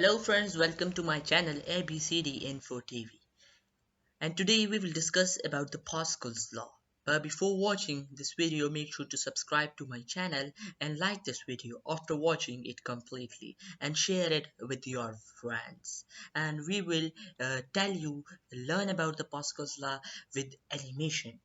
Hello friends, welcome to my channel ABCD Info TV. And today we will discuss about the Pascal's law. But before watching this video, make sure to subscribe to my channel and like this video after watching it completely and share it with your friends. And we will learn about the Pascal's law with animation.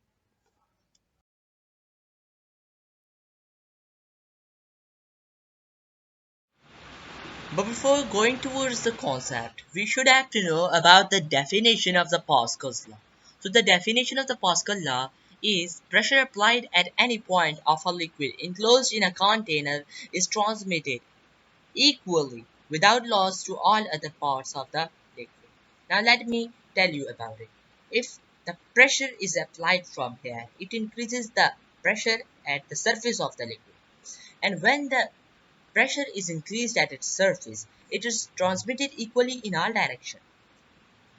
But before going towards the concept, we should have to know about the definition of the Pascal's law. So the definition of the Pascal law is pressure applied at any point of a liquid enclosed in a container is transmitted equally without loss to all other parts of the liquid. Now let me tell you about it. If the pressure is applied from here, it increases the pressure at the surface of the liquid. And when the pressure is increased at its surface, it is transmitted equally in all directions.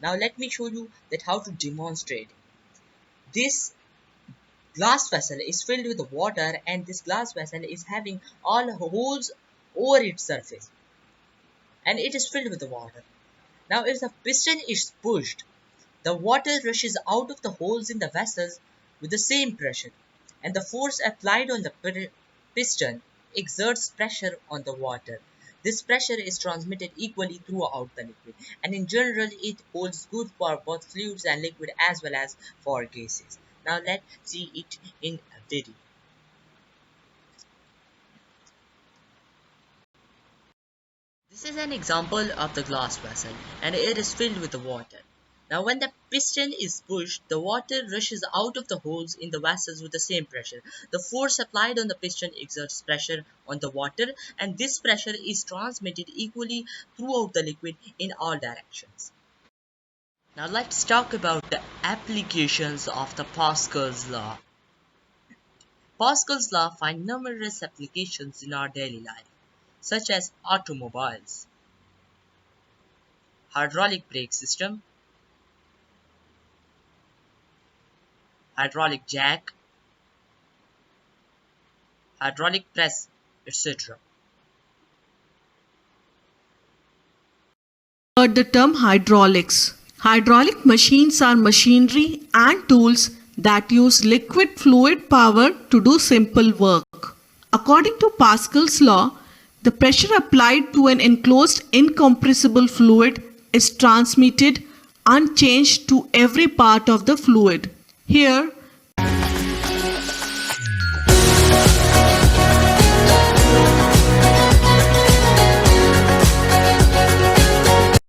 Now let me show you that how to demonstrate. This glass vessel is filled with water and this glass vessel is having all holes over its surface and it is filled with the water. Now if the piston is pushed, the water rushes out of the holes in the vessels with the same pressure and the force applied on the piston exerts pressure on the water. This pressure is transmitted equally throughout the liquid and in general it holds good for both fluids and liquid as well as for gases. Now let's see it in a video. This is an example of the glass vessel and it is filled with the water. Now when the piston is pushed, the water rushes out of the holes in the vessels with the same pressure. The force applied on the piston exerts pressure on the water and this pressure is transmitted equally throughout the liquid in all directions. Now let's talk about the applications of the Pascal's law. Pascal's law finds numerous applications in our daily life, such as automobiles, hydraulic brake system, hydraulic jack, hydraulic press, etc. The term hydraulics. Hydraulic machines are machinery and tools that use liquid fluid power to do simple work. According to Pascal's law, the pressure applied to an enclosed incompressible fluid is transmitted unchanged to every part of the fluid. Here,